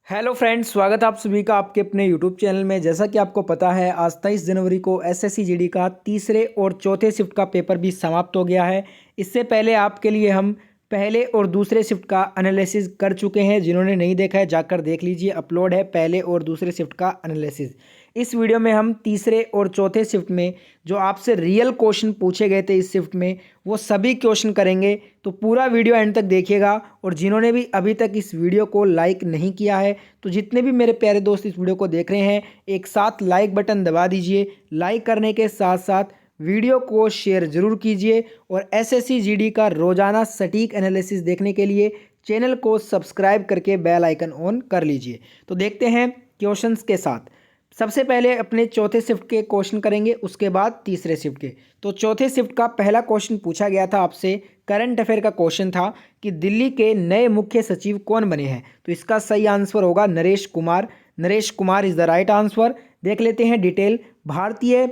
Hello friends, स्वागत है आप सभी का आपके अपने यूट्यूब चैनल में। जैसा कि आपको पता है, आज 23 जनवरी को एसएससी जीडी का तीसरे और चौथे शिफ्ट का पेपर भी समाप्त हो गया है। इससे पहले आपके लिए हम पहले और दूसरे शिफ्ट का एनालिसिस कर चुके हैं। जिन्होंने नहीं देखा है जाकर देख लीजिए, अपलोड है पहले और दूसरे शिफ्ट का एनालिसिस। इस वीडियो में हम तीसरे और चौथे शिफ्ट में जो आपसे रियल क्वेश्चन पूछे गए थे इस शिफ्ट में, वो सभी क्वेश्चन करेंगे। तो पूरा वीडियो एंड तक देखिएगा। और जिन्होंने भी अभी तक इस वीडियो को लाइक नहीं किया है, तो जितने भी मेरे प्यारे दोस्त इस वीडियो को देख रहे हैं, एक साथ लाइक बटन दबा दीजिए। लाइक करने के साथ साथ वीडियो को शेयर जरूर कीजिए। और एसएससी जीडी का रोजाना सटीक एनालिसिस देखने के लिए चैनल को सब्सक्राइब करके बेल आइकन ऑन कर लीजिए। तो देखते हैं क्वेश्चंस के साथ। सबसे पहले अपने चौथे शिफ्ट के क्वेश्चन करेंगे, उसके बाद तीसरे शिफ्ट के। तो चौथे शिफ्ट का पहला क्वेश्चन पूछा गया था आपसे, करंट अफेयर का क्वेश्चन था कि दिल्ली के नए मुख्य सचिव कौन बने हैं। तो इसका सही आंसर होगा Naresh Kumar. Naresh Kumar is the right answer. देख लेते हैं डिटेल। भारतीय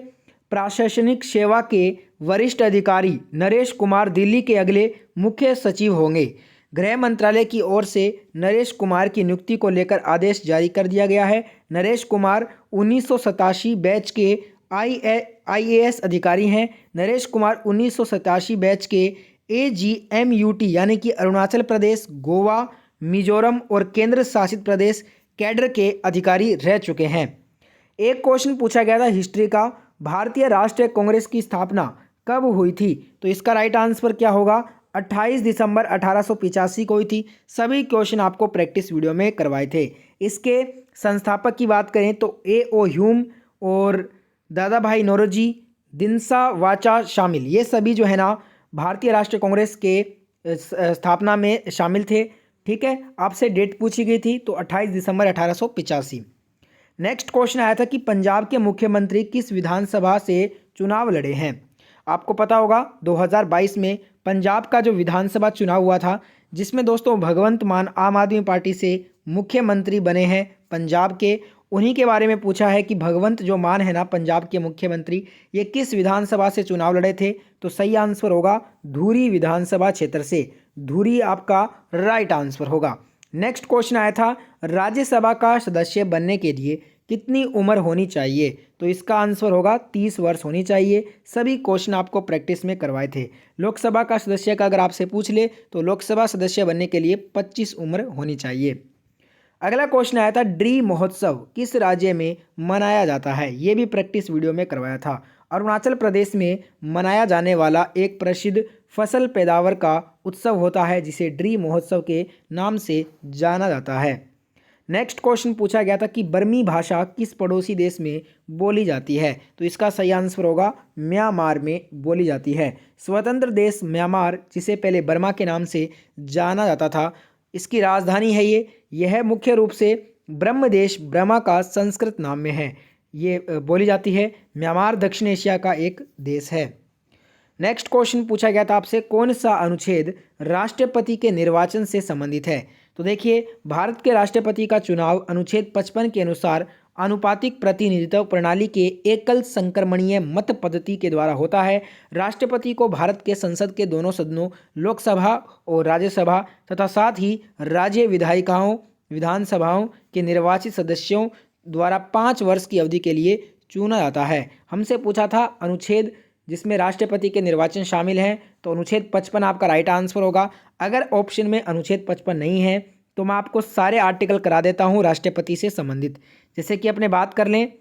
प्रशासनिक सेवा के वरिष्ठ अधिकारी नरेश कुमार दिल्ली के अगले मुख्य सचिव होंगे। गृह मंत्रालय की ओर से नरेश कुमार की नियुक्ति को लेकर आदेश जारी कर दिया गया है। नरेश कुमार 1987 बैच के आईएएस अधिकारी हैं। नरेश कुमार 1987 बैच के एजीएमयूटी यानी कि अरुणाचल प्रदेश, गोवा, मिजोरम और केंद्र शासित प्रदेश कैडर के अधिकारी रह चुके हैं। एक क्वेश्चन पूछा गया था हिस्ट्री का, भारतीय राष्ट्रीय कांग्रेस की स्थापना कब हुई थी। तो इसका राइट आंसर क्या होगा, 28 दिसंबर 1885 को हुई थी। सभी क्वेश्चन आपको प्रैक्टिस वीडियो में करवाए थे। इसके संस्थापक की बात करें तो ए.ओ. ह्यूम और दादा भाई नौरोजी, दिनसा वाचा शामिल, ये सभी जो है ना भारतीय राष्ट्रीय कांग्रेस के स्थापना में शामिल थे। ठीक है, आपसे डेट पूछी गई थी तो 28 दिसंबर 1885। नेक्स्ट क्वेश्चन आया था कि पंजाब के मुख्यमंत्री किस विधानसभा से चुनाव लड़े हैं। आपको पता होगा 2022 में पंजाब का जो विधानसभा चुनाव हुआ था, जिसमें दोस्तों भगवंत मान आम आदमी पार्टी से मुख्यमंत्री बने हैं पंजाब के। उन्हीं के बारे में पूछा है कि भगवंत जो मान है ना पंजाब के मुख्यमंत्री, ये किस विधानसभा से चुनाव लड़े थे। तो सही आंसर होगा धुरी विधानसभा क्षेत्र से। धुरी आपका राइट आंसर होगा। नेक्स्ट क्वेश्चन आया था राज्यसभा का सदस्य बनने के लिए कितनी उम्र होनी चाहिए। तो इसका आंसर होगा 30 वर्ष होनी चाहिए। सभी क्वेश्चन आपको प्रैक्टिस में करवाए थे। लोकसभा का सदस्य का अगर आपसे पूछ ले तो लोकसभा सदस्य बनने के लिए 25 उम्र होनी चाहिए। अगला क्वेश्चन आया था ड्री महोत्सव किस राज्य में मनाया जाता है। ये भी प्रैक्टिस वीडियो में करवाया था। अरुणाचल प्रदेश में मनाया जाने वाला एक प्रसिद्ध फसल पैदावार का उत्सव होता है जिसे ड्री महोत्सव के नाम से जाना जाता है। नेक्स्ट क्वेश्चन पूछा गया था कि बर्मी भाषा किस पड़ोसी देश में बोली जाती है। तो इसका सही आंसर होगा म्यांमार में बोली जाती है। स्वतंत्र देश म्यांमार, जिसे पहले बर्मा के नाम से जाना जाता था, इसकी राजधानी है यह मुख्य रूप से ब्रह्मदेश ब्रह्मा का संस्कृत नाम में है। ये बोली जाती है। म्यांमार दक्षिण एशिया का एक देश है। नेक्स्ट क्वेश्चन पूछा गया था आपसे कौन सा अनुच्छेद राष्ट्रपति के निर्वाचन से संबंधित है। तो देखिए, भारत के राष्ट्रपति का चुनाव अनुच्छेद 55 के अनुसार आनुपातिक प्रतिनिधित्व प्रणाली के एकल संक्रमणीय मत पद्धति के द्वारा होता है। राष्ट्रपति को भारत के संसद के दोनों सदनों लोकसभा और राज्यसभा तथा साथ ही राज्य विधानसभाओं के निर्वाचित सदस्यों द्वारा 5 वर्ष की अवधि के लिए चुना जाता है। हमसे पूछा था अनुच्छेद जिसमें राष्ट्रपति के निर्वाचन शामिल हैं, तो अनुच्छेद 55 आपका राइट आंसर होगा। अगर ऑप्शन में अनुच्छेद 55 नहीं है तो मैं आपको सारे आर्टिकल करा देता हूं राष्ट्रपति से संबंधित। जैसे कि अपने बात कर लें,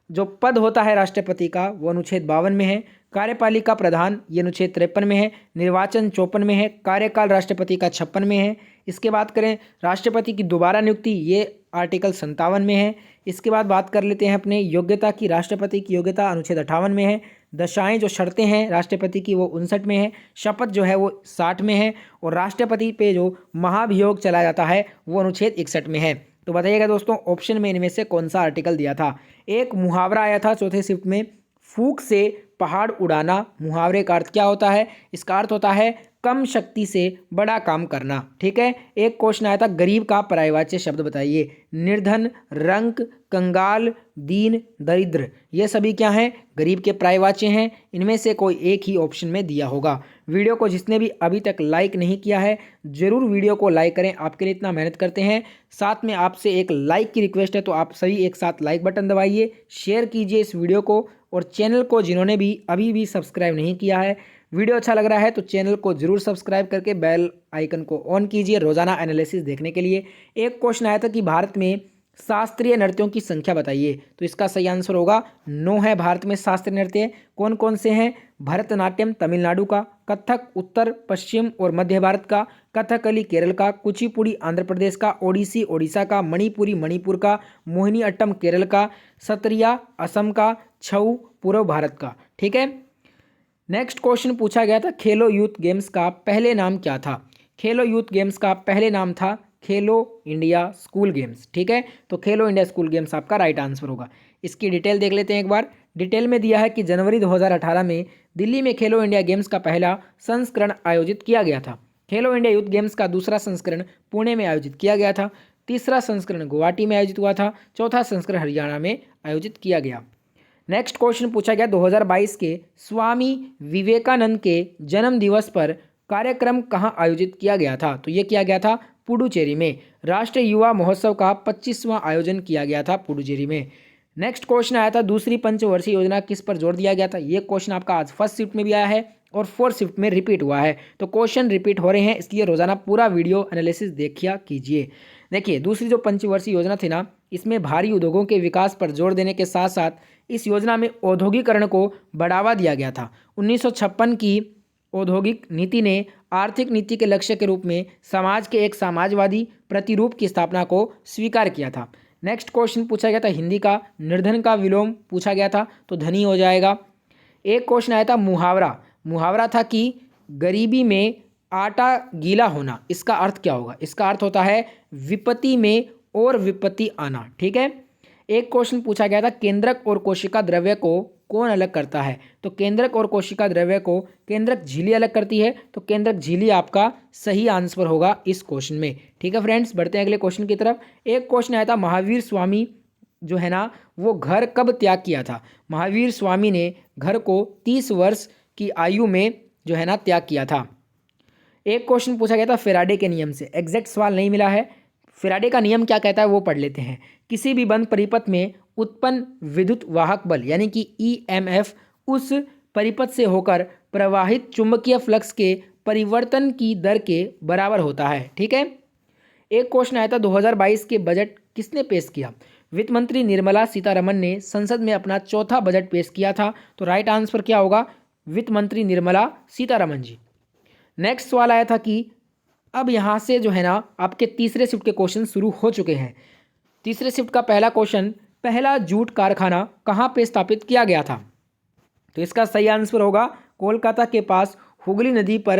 जो पद होता है राष्ट्रपति का वो अनुच्छेद 52 में है। कार्यपालिका प्रधान ये अनुच्छेद 53 में है। निर्वाचन 54 में है। कार्यकाल राष्ट्रपति का 56 में है। इसके बात करें राष्ट्रपति की दोबारा नियुक्ति, ये आर्टिकल 57 में है। इसके बाद बात कर लेते हैं अपने योग्यता की। राष्ट्रपति की योग्यता अनुच्छेद 58 में है। दशाएं जो शर्तें हैं राष्ट्रपति की वो 59 में है। शपथ जो है वो 60 में है। और राष्ट्रपति पे जो महाभियोग चलाया जाता है वो अनुच्छेद 61 में है। तो बताइएगा दोस्तों ऑप्शन में इनमें से कौन सा आर्टिकल दिया था। एक मुहावरा आया था चौथे शिफ्ट में, फूंक से पहाड़ उड़ाना। मुहावरे का अर्थ क्या होता है। इसका अर्थ होता है कम शक्ति से बड़ा काम करना। ठीक है। एक क्वेश्चन आया था गरीब का पर्यायवाची शब्द बताइए। निर्धन, रंक, कंगाल, दीन, दरिद्र, ये सभी क्या हैं? गरीब के पर्यायवाची हैं। इनमें से कोई एक ही ऑप्शन में दिया होगा। वीडियो को जिसने भी अभी तक लाइक नहीं किया है ज़रूर वीडियो को लाइक करें, आपके लिए इतना मेहनत करते हैं। साथ में आपसे एक लाइक की रिक्वेस्ट है, तो आप सभी एक साथ लाइक बटन दबाइए, शेयर कीजिए इस वीडियो को, और चैनल को जिन्होंने भी अभी भी सब्सक्राइब नहीं किया है, वीडियो अच्छा लग रहा है तो चैनल को जरूर सब्सक्राइब करके बेल आइकन को ऑन कीजिए रोजाना एनालिसिस देखने के लिए। एक क्वेश्चन आया था कि भारत में शास्त्रीय नृत्यों की संख्या बताइए, तो इसका सही आंसर होगा 9 है भारत में शास्त्रीय नृत्य। कौन कौन से हैं? भरतनाट्यम तमिलनाडु का, कथक उत्तर पश्चिम और मध्य भारत का, कथकली केरल का, कुचिपुड़ी आंध्र प्रदेश का, ओडिसी ओडिशा का, मणिपुरी मणिपुर का, मोहिनी अट्टम केरल का, सत्रिया असम का, छऊ पूर्व भारत का। ठीक है। नेक्स्ट क्वेश्चन पूछा गया था खेलो यूथ गेम्स का पहले नाम क्या था? खेलो यूथ गेम्स का पहले नाम था खेलो इंडिया स्कूल गेम्स। ठीक है। तो खेलो इंडिया स्कूल गेम्स आपका राइट आंसर होगा। इसकी डिटेल देख लेते हैं एक बार। डिटेल में दिया है कि जनवरी 2018 में दिल्ली में खेलो इंडिया गेम्स का पहला संस्करण आयोजित किया गया था। खेलो इंडिया यूथ गेम्स का दूसरा संस्करण पुणे में आयोजित किया गया था। तीसरा संस्करण गुवाहाटी में आयोजित हुआ था। चौथा संस्करण हरियाणा में आयोजित किया गया। नेक्स्ट क्वेश्चन पूछा गया 2022 के स्वामी विवेकानंद के जन्म दिवस पर कार्यक्रम कहाँ आयोजित किया गया था? तो ये किया गया था पुडुचेरी में। राष्ट्रीय युवा महोत्सव का 25वां आयोजन किया गया था पुडुचेरी में। नेक्स्ट क्वेश्चन आया था दूसरी पंचवर्षीय योजना किस पर जोर दिया गया था? ये क्वेश्चन आपका आज फर्स्ट शिफ्ट में भी आया है और फोर्थ शिफ्ट में रिपीट हुआ है, तो क्वेश्चन रिपीट हो रहे हैं, इसलिए रोजाना पूरा वीडियो एनालिसिस देखिए कीजिए। देखिए दूसरी जो पंचवर्षीय योजना थी ना, इसमें भारी उद्योगों के विकास पर जोर देने के साथ साथ इस योजना में औद्योगिकरण को बढ़ावा दिया गया था। 1956 की औद्योगिक नीति ने आर्थिक नीति के लक्ष्य के रूप में समाज के एक समाजवादी प्रतिरूप की स्थापना को स्वीकार किया था। नेक्स्ट क्वेश्चन पूछा गया था हिंदी का निर्धन का विलोम पूछा गया था, तो धनी हो जाएगा। एक क्वेश्चन आया था मुहावरा। मुहावरा था कि गरीबी में आटा गीला होना, इसका अर्थ क्या होगा? इसका अर्थ होता है विपत्ति में और विपत्ति आना। ठीक है। एक क्वेश्चन पूछा गया था केंद्रक और कोशिका द्रव्य को कौन अलग करता है? तो केंद्रक और कोशिका द्रव्य को केंद्रक झिल्ली अलग करती है, तो केंद्रक झिल्ली आपका सही आंसर होगा इस क्वेश्चन में। ठीक है फ्रेंड्स, बढ़ते हैं अगले क्वेश्चन की तरफ। एक क्वेश्चन आया था महावीर स्वामी जो है ना वो घर कब त्याग किया था? महावीर स्वामी ने घर को 30 वर्ष की आयु में जो है ना त्याग किया था। एक क्वेश्चन पूछा गया था फेराडे के नियम से, एग्जैक्ट सवाल नहीं मिला है। फेराडे का नियम क्या कहता है वो पढ़ लेते हैं। किसी भी बंद परिपथ में उत्पन्न विद्युत वाहक बल यानी कि ईएमएफ उस परिपथ से होकर प्रवाहित चुंबकीय फ्लक्स के परिवर्तन की दर के बराबर होता है। ठीक है। एक क्वेश्चन आया था 2022 के बजट किसने पेश किया? वित्त मंत्री निर्मला सीतारमण ने संसद में अपना चौथा बजट पेश किया था, तो राइट आंसर क्या होगा? वित्त मंत्री निर्मला सीतारमण जी। नेक्स्ट सवाल आया था कि अब यहाँ से जो है ना आपके तीसरे शिफ्ट के क्वेश्चन शुरू हो चुके हैं। तीसरे शिफ्ट का पहला क्वेश्चन, पहला जूट कारखाना कहाँ पे स्थापित किया गया था? तो इसका सही आंसर होगा कोलकाता के पास हुगली नदी पर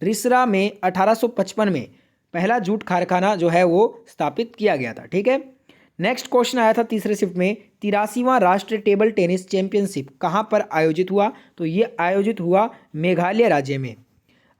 रिसरा में 1855 में पहला जूट कारखाना जो है वो स्थापित किया गया था। ठीक है। नेक्स्ट क्वेश्चन आया था तीसरे शिफ्ट में 83वां राष्ट्रीय टेबल टेनिस चैंपियनशिप कहाँ पर आयोजित हुआ? तो ये आयोजित हुआ मेघालय राज्य में।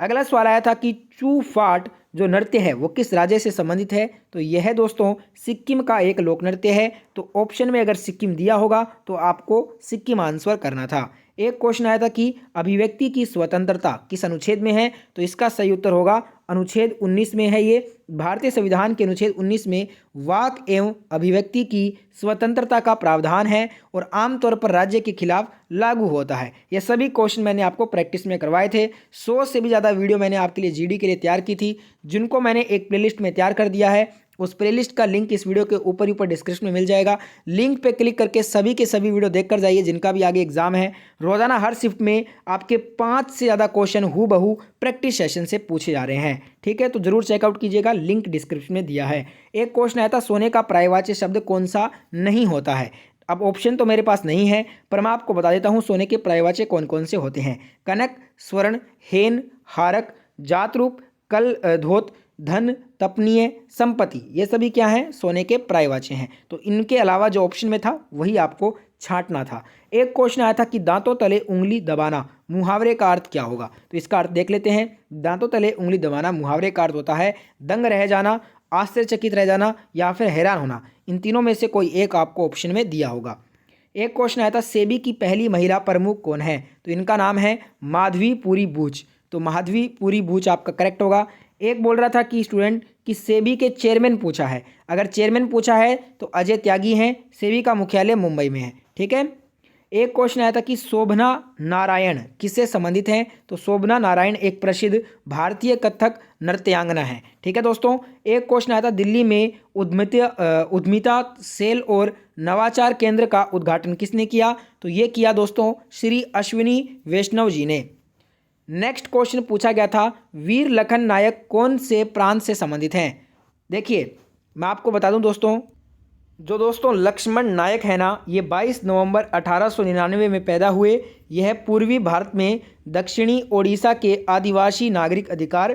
अगला सवाल आया था कि चू फाट जो नृत्य है वो किस राज्य से संबंधित है? तो यह है दोस्तों सिक्किम का एक लोक नृत्य है, तो ऑप्शन में अगर सिक्किम दिया होगा तो आपको सिक्किम आंसर करना था। एक क्वेश्चन आया था कि अभिव्यक्ति की स्वतंत्रता किस अनुच्छेद में है? तो इसका सही उत्तर होगा अनुच्छेद 19 में है। ये भारतीय संविधान के अनुच्छेद 19 में वाक एवं अभिव्यक्ति की स्वतंत्रता का प्रावधान है और आमतौर पर राज्य के खिलाफ लागू होता है। ये सभी क्वेश्चन मैंने आपको प्रैक्टिस में करवाए थे। 100 से भी ज़्यादा वीडियो मैंने आपके लिए जीडी के लिए तैयार की थी, जिनको मैंने एक प्लेलिस्ट में तैयार कर दिया है। उस प्लेलिस्ट का लिंक इस वीडियो के ऊपर डिस्क्रिप्शन में मिल जाएगा। लिंक पे क्लिक करके सभी के सभी वीडियो देखकर जाइए जिनका भी आगे एग्जाम है। रोजाना हर शिफ्ट में आपके 5 से ज़्यादा क्वेश्चन हूबहू प्रैक्टिस सेशन से पूछे जा रहे हैं। ठीक है, तो जरूर चेकआउट कीजिएगा, लिंक डिस्क्रिप्शन में दिया है। एक क्वेश्चन आया था सोने का पर्यायवाची शब्द कौन सा नहीं होता है? अब ऑप्शन तो मेरे पास नहीं है, पर मैं आपको बता देता हूँ सोने के पर्यायवाची कौन कौन से होते हैं। कनक, स्वर्ण, हेन, हारक, जात रूप, कल धोत, धन, तपनीय, संपत्ति, ये सभी क्या हैं? सोने के पर्यायवाची हैं। तो इनके अलावा जो ऑप्शन में था वही आपको छांटना था। एक क्वेश्चन आया था कि दांतों तले उंगली दबाना, मुहावरे का अर्थ क्या होगा? तो इसका अर्थ देख लेते हैं। दांतों तले उंगली दबाना मुहावरे का अर्थ होता है दंग रह जाना, आश्चर्यचकित रह जाना या फिर हैरान होना। इन तीनों में से कोई एक आपको ऑप्शन में दिया होगा। एक क्वेश्चन आया था सेबी की पहली महिला प्रमुख कौन है? तो इनका नाम है माधवीपुरी बूच। तो माधवीपुरी बूच आपका करेक्ट होगा। एक बोल रहा था कि स्टूडेंट कि सेबी के चेयरमैन पूछा है, अगर चेयरमैन पूछा है तो अजय त्यागी हैं। सेबी का मुख्यालय मुंबई में है। ठीक है। एक क्वेश्चन आया था कि शोभना नारायण किससे संबंधित हैं? तो शोभना नारायण एक प्रसिद्ध भारतीय कथक नृत्यांगना है। ठीक है दोस्तों। एक क्वेश्चन आया था दिल्ली में उद्यमिता सेल और नवाचार केंद्र का उद्घाटन किसने किया? तो ये किया दोस्तों श्री अश्विनी वैष्णव जी ने। नेक्स्ट क्वेश्चन पूछा गया था वीर लखन नायक कौन से प्रांत से संबंधित हैं? देखिए मैं आपको बता दूं दोस्तों, जो दोस्तों लक्ष्मण नायक है ना, ये 22 नवंबर 1899 में पैदा हुए। यह पूर्वी भारत में दक्षिणी ओडिशा के आदिवासी नागरिक अधिकार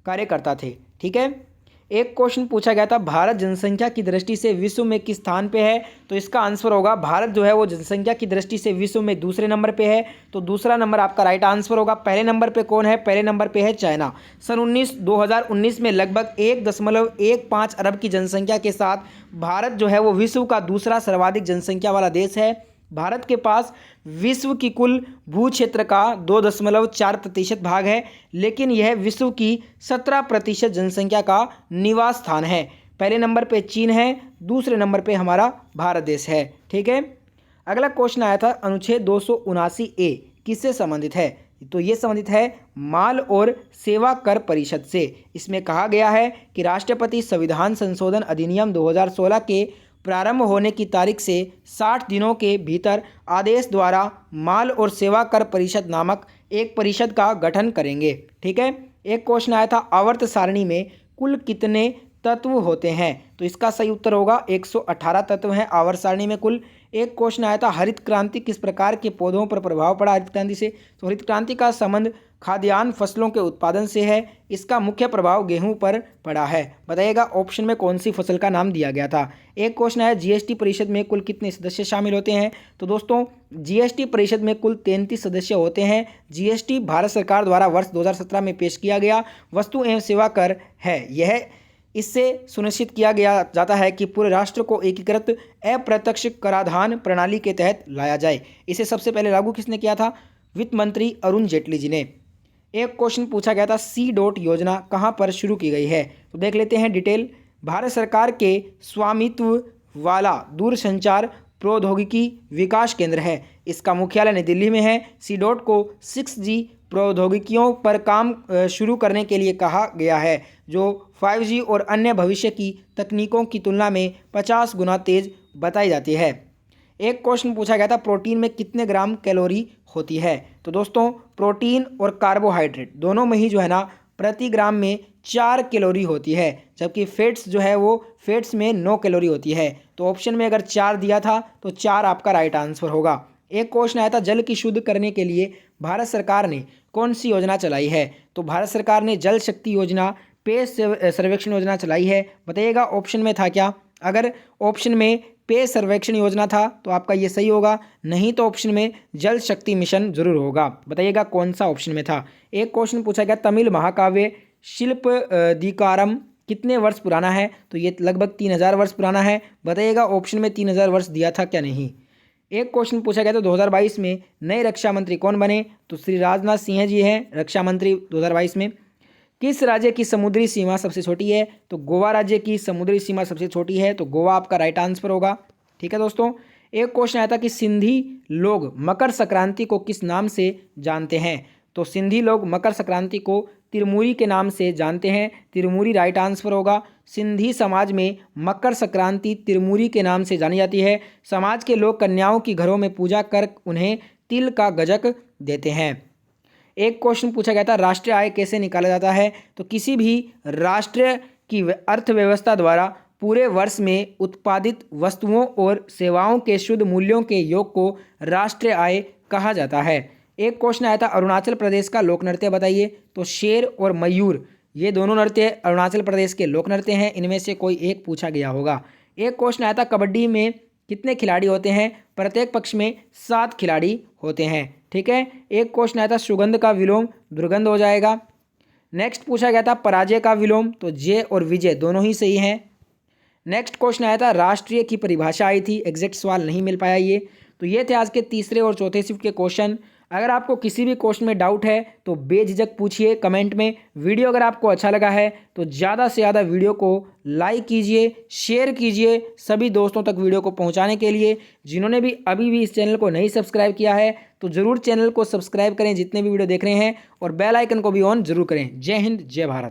कार्यकर्ता थे। ठीक है। एक क्वेश्चन पूछा गया था भारत जनसंख्या की दृष्टि से विश्व में किस स्थान पे है? तो इसका आंसर होगा भारत जो है वो जनसंख्या की दृष्टि से विश्व में दूसरे नंबर पे है। तो दूसरा नंबर आपका राइट आंसर होगा। पहले नंबर पे कौन है? पहले नंबर पे है चाइना। सन 2019 में लगभग 1.15 अरब की जनसंख्या के साथ भारत जो है वो विश्व का दूसरा सर्वाधिक जनसंख्या वाला देश है। भारत के पास विश्व की कुल भू क्षेत्र का 2.4% भाग है, लेकिन यह विश्व की 17% जनसंख्या का निवास स्थान है। पहले नंबर पे चीन है, दूसरे नंबर पे हमारा भारत देश है। ठीक है। अगला क्वेश्चन आया था अनुच्छेद 279A किससे संबंधित है? तो ये संबंधित है माल और सेवा कर परिषद से। इसमें कहा गया है कि राष्ट्रपति संविधान संशोधन अधिनियम 2016 के प्रारंभ होने की तारीख से 60 दिनों के भीतर आदेश द्वारा माल और सेवा कर परिषद नामक एक परिषद का गठन करेंगे। ठीक है। एक क्वेश्चन आया था आवर्त सारणी में कुल कितने तत्व होते हैं? तो इसका सही उत्तर होगा 118 तत्व हैं आवर्त सारणी में कुल। एक क्वेश्चन आया था हरित क्रांति किस प्रकार के पौधों पर प्रभाव पड़ा हरित क्रांति से? तो हरित क्रांति का संबंध खाद्यान्न फसलों के उत्पादन से है। इसका मुख्य प्रभाव गेहूं पर पड़ा है। बताइएगा ऑप्शन में कौन सी फसल का नाम दिया गया था। एक क्वेश्चन आया जीएसटी परिषद में कुल कितने सदस्य शामिल होते हैं? तो दोस्तों जीएसटी परिषद में कुल 33 सदस्य होते हैं। जीएसटी भारत सरकार द्वारा वर्ष 2017 में पेश किया गया वस्तु एवं सेवा कर है। यह इससे सुनिश्चित किया गया जाता है कि पूरे राष्ट्र को एकीकृत अप्रत्यक्ष कराधान प्रणाली के तहत लाया जाए। इसे सबसे पहले लागू किसने किया था? वित्त मंत्री अरुण जेटली जी ने। एक क्वेश्चन पूछा गया था C.डॉट योजना कहां पर शुरू की गई है? तो देख लेते हैं डिटेल। भारत सरकार के स्वामित्व वाला दूरसंचार प्रौद्योगिकी विकास केंद्र है। इसका मुख्यालय नई दिल्ली में है। C.डॉट को 6G प्रौद्योगिकियों पर काम शुरू करने के लिए कहा गया है, जो 5G और अन्य भविष्य की तकनीकों की तुलना में 50 गुना तेज बताई जाती है। एक क्वेश्चन पूछा गया था प्रोटीन में कितने ग्राम कैलोरी होती है? तो दोस्तों प्रोटीन और कार्बोहाइड्रेट दोनों में ही जो है ना प्रति ग्राम में 4 कैलोरी होती है, जबकि फैट्स जो है वो फैट्स में 9 कैलोरी होती है। तो ऑप्शन में अगर 4 दिया था तो 4 आपका राइट आंसर होगा। एक क्वेश्चन आया था जल की शुद्ध करने के लिए भारत सरकार ने कौन सी योजना चलाई है? तो भारत सरकार ने जल शक्ति योजना, पेय सर्वेक्षण योजना चलाई है। बताइएगा ऑप्शन में था क्या? अगर ऑप्शन में पेय सर्वेक्षण योजना था तो आपका ये सही होगा, नहीं तो ऑप्शन में जल शक्ति मिशन जरूर होगा। बताइएगा कौन सा ऑप्शन में था। एक क्वेश्चन पूछा गया तमिल महाकाव्य शिल्पदीकारम कितने वर्ष पुराना है? तो ये लगभग 3000 वर्ष पुराना है। बताइएगा ऑप्शन में 3000 वर्ष दिया था क्या नहीं। एक क्वेश्चन पूछा गया था 2022 में नए रक्षा मंत्री कौन बने? तो श्री राजनाथ सिंह जी हैं रक्षा मंत्री 2022 में। किस राज्य की समुद्री सीमा सबसे छोटी है? तो गोवा राज्य की समुद्री सीमा सबसे छोटी है, तो गोवा आपका राइट आंसर होगा। ठीक है दोस्तों। एक क्वेश्चन आया था कि सिंधी लोग मकर संक्रांति को किस नाम से जानते हैं? तो सिंधी लोग मकर संक्रांति को तिरमूरी के नाम से जानते हैं। तिरमूरी राइट आंसर होगा। सिंधी समाज में मकर संक्रांति तिरमूरी के नाम से जानी जाती है। समाज के लोग कन्याओं की घरों में पूजा कर उन्हें तिल का गजक देते हैं। एक क्वेश्चन पूछा गया था राष्ट्रीय आय कैसे निकाला जाता है? तो किसी भी राष्ट्र की अर्थव्यवस्था द्वारा पूरे वर्ष में उत्पादित वस्तुओं और सेवाओं के शुद्ध मूल्यों के योग को राष्ट्रीय आय कहा जाता है। एक क्वेश्चन आया था अरुणाचल प्रदेश का लोक नृत्य बताइए। तो शेर और मयूर ये दोनों नृत्य अरुणाचल प्रदेश के लोक नृत्य हैं। इनमें से कोई एक पूछा गया होगा। एक क्वेश्चन आया था कबड्डी में कितने खिलाड़ी होते हैं? प्रत्येक पक्ष में 7 खिलाड़ी होते हैं। ठीक है। एक क्वेश्चन आया था सुगंध का विलोम दुर्गंध हो जाएगा। नेक्स्ट पूछा गया था पराजय का विलोम, तो जय और विजय दोनों ही सही हैं। नेक्स्ट क्वेश्चन आया था राष्ट्रीय की परिभाषा आई थी, एग्जैक्ट सवाल नहीं मिल पाया ये। तो ये थे आज के तीसरे और चौथे शिफ्ट के क्वेश्चन। अगर आपको किसी भी क्वेश्चन में डाउट है तो बेझिझक पूछिए कमेंट में। वीडियो अगर आपको अच्छा लगा है तो ज़्यादा से ज़्यादा वीडियो को लाइक कीजिए, शेयर कीजिए सभी दोस्तों तक वीडियो को पहुंचाने के लिए। जिन्होंने भी अभी भी इस चैनल को नहीं सब्सक्राइब किया है तो ज़रूर चैनल को सब्सक्राइब करें जितने भी वीडियो देख रहे हैं, और बेल आइकन को भी ऑन जरूर करें। जय हिंद, जय भारत।